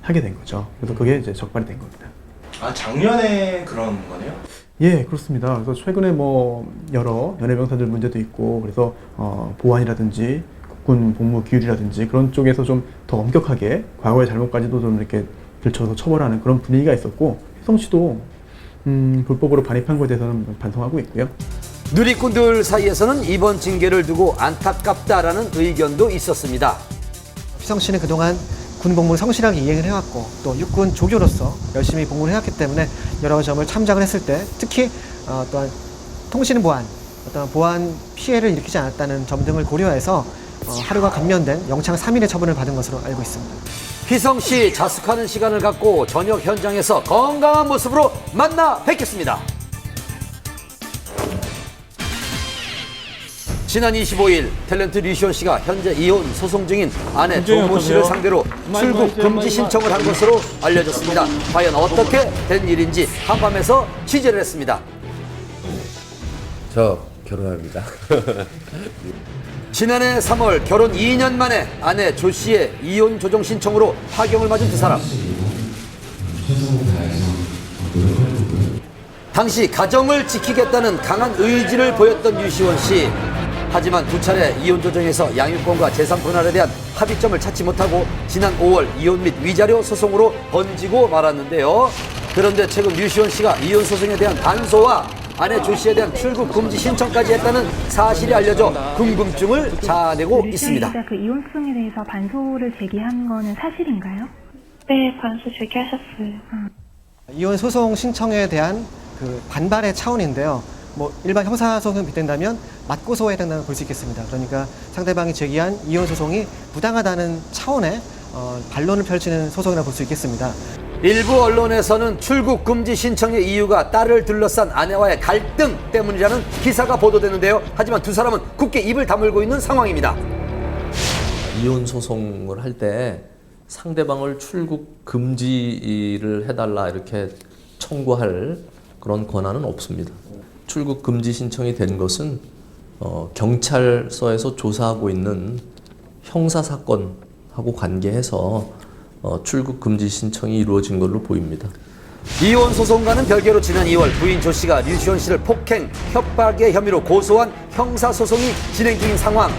하게 된 거죠. 그래서 그게 이제 적발이 된 겁니다. 아, 작년에 그런 거네요? 예, 그렇습니다. 그래서 최근에 뭐 여러 연예병사들 문제도 있고, 그래서 보안이라든지 국군 복무 규율이라든지 그런 쪽에서 좀 더 엄격하게 과거의 잘못까지도 좀 이렇게 들춰서 처벌하는 그런 분위기가 있었고, 혜성 씨도 불법으로 반입한 것에 대해서는 반성하고 있고요. 누리꾼들 사이에서는 이번 징계를 두고 안타깝다라는 의견도 있었습니다. 휘성 씨는 그동안 군 복무를 성실하게 이행을 해왔고 또 육군 조교로서 열심히 복무를 해왔기 때문에 여러 점을 참작을 했을 때 특히 또한 통신 보안, 어떤 보안 피해를 일으키지 않았다는 점 등을 고려해서 하루가 감면된 영창 3일의 처분을 받은 것으로 알고 있습니다. 휘성 씨 자숙하는 시간을 갖고 저녁 현장에서 건강한 모습으로 만나 뵙겠습니다. 지난 25일 탤런트 류시원 씨가 현재 이혼 소송 중인 아내 조모 씨를 상대로 출국 금지 신청을 한 것으로 알려졌습니다. 과연 어떻게 된 일인지 한밤에서 취재를 했습니다. 저 결혼합니다. 지난해 3월 결혼 2년 만에 아내 조 씨의 이혼 조정 신청으로 파경을 맞은 두 사람. 당시 가정을 지키겠다는 강한 의지를 보였던 류시원 씨. 하지만 두 차례 이혼 조정에서 양육권과 재산 분할에 대한 합의점을 찾지 못하고 지난 5월 이혼 및 위자료 소송으로 번지고 말았는데요. 그런데 최근 류시원 씨가 이혼 소송에 대한 반소와 아내 조 씨에 대한 출국 금지 신청까지 했다는 사실이 알려져 궁금증을 자아내고 있습니다. 그 이혼 소송에 대해서 반소를 제기한 거는 사실인가요? 네, 반소 제기하셨어요. 이혼 소송 신청에 대한 그 반발의 차원인데요. 뭐 일반 형사 소송에 빗댄다면 맞고소해야 된다고 볼 수 있겠습니다. 그러니까 상대방이 제기한 이혼 소송이 부당하다는 차원의 반론을 펼치는 소송이라고 볼 수 있겠습니다. 일부 언론에서는 출국 금지 신청의 이유가 딸을 둘러싼 아내와의 갈등 때문이라는 기사가 보도되는데요. 하지만 두 사람은 굳게 입을 다물고 있는 상황입니다. 이혼 소송을 할 때 상대방을 출국 금지를 해달라 이렇게 청구할 그런 권한은 없습니다. 출국 금지 신청이 된 것은 경찰서에서 조사하고 있는 형사 사건하고 관계해서 출국 금지 신청이 이루어진 걸로 보입니다. 이혼 소송과는 별개로 지난 2월 부인 조 씨가 류시원 씨를 폭행, 협박의 혐의로 고소한 형사 소송이 진행 중인 상황.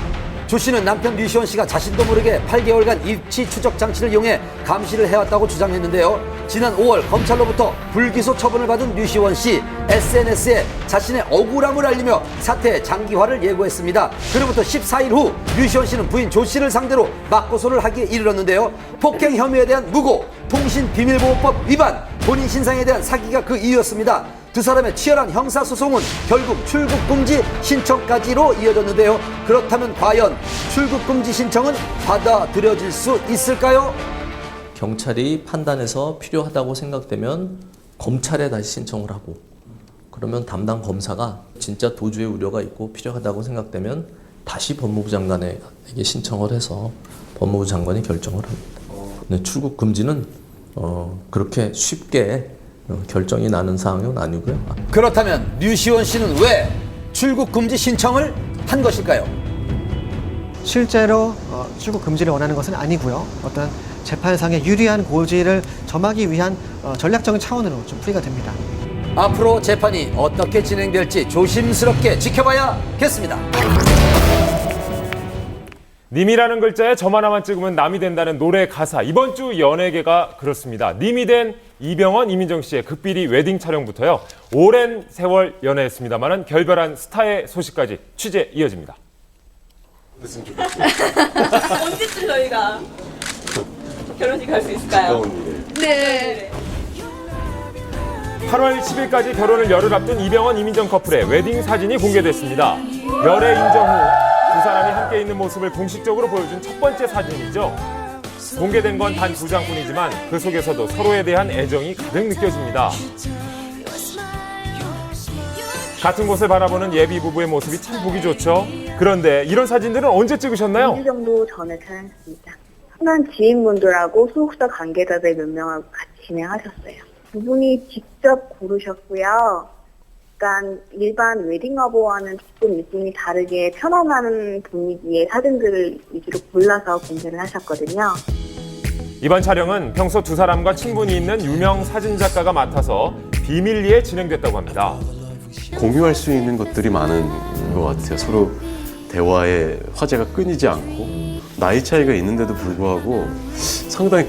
조 씨는 남편 류시원 씨가 자신도 모르게 8개월간 입치 추적 장치를 이용해 감시를 해왔다고 주장했는데요. 지난 5월 검찰로부터 불기소 처분을 받은 류시원 씨, SNS에 자신의 억울함을 알리며 사태의 장기화를 예고했습니다. 그로부터 14일 후 류시원 씨는 부인 조 씨를 상대로 맞고소를 하기에 이르렀는데요. 폭행 혐의에 대한 무고, 통신비밀보호법 위반, 본인 신상에 대한 사기가 그 이유였습니다. 두 사람의 치열한 형사소송은 결국 출국금지 신청까지로 이어졌는데요. 그렇다면 과연 출국금지 신청은 받아들여질 수 있을까요? 경찰이 판단해서 필요하다고 생각되면 검찰에 다시 신청을 하고, 그러면 담당 검사가 진짜 도주의 우려가 있고 필요하다고 생각되면 다시 법무부 장관에게 신청을 해서 법무부 장관이 결정을 합니다. 근데 출국 금지는 그렇게 쉽게 결정이 나는 사항은 아니고요. 그렇다면 류시원 씨는 왜 출국 금지 신청을 한 것일까요? 실제로 출국 금지를 원하는 것은 아니고요. 어떤 재판상의 유리한 고지를 점하기 위한 전략적인 차원으로 좀 풀이가 됩니다. 앞으로 재판이 어떻게 진행될지 조심스럽게 지켜봐야겠습니다. 님이라는 글자에 점 하나만 찍으면 남이 된다는 노래 가사. 이번 주 연예계가 그렇습니다. 님이 된 이병헌, 이민정 씨의 극비리 웨딩 촬영부터요. 오랜 세월 연애했습니다만은 결별한 스타의 소식까지 취재 이어집니다. 언제쯤 저희가 결혼식 갈 수 있을까요? 네. 8월 10일까지 결혼을 열흘 앞둔 이병헌, 이민정 커플의 웨딩 사진이 공개됐습니다. 열애 인정 후 두 사람이 함께 있는 모습을 공식적으로 보여준 첫 번째 사진이죠. 공개된 건 단 2장뿐이지만 그 속에서도 서로에 대한 애정이 가득 느껴집니다. 같은 곳을 바라보는 예비 부부의 모습이 참 보기 좋죠. 그런데 이런 사진들은 언제 찍으셨나요? 2주 정도 전에 촬영했습니다. 흔한 지인분들하고 소속사 관계자들 몇 명하고 같이 진행하셨어요. 두 분이 직접 고르셨고요. 약간 일반 웨딩화보와는 조금 느낌이 다르게 편안한 분위기의 사진들을 위주로 골라서 공개를 하셨거든요. 이번 촬영은 평소 두 사람과 친분이 있는 유명 사진작가가 맡아서 비밀리에 진행됐다고 합니다. 공유할 수 있는 것들이 많은 것 같아요. 서로 대화에 화제가 끊이지 않고 나이 차이가 있는데도 불구하고 상당히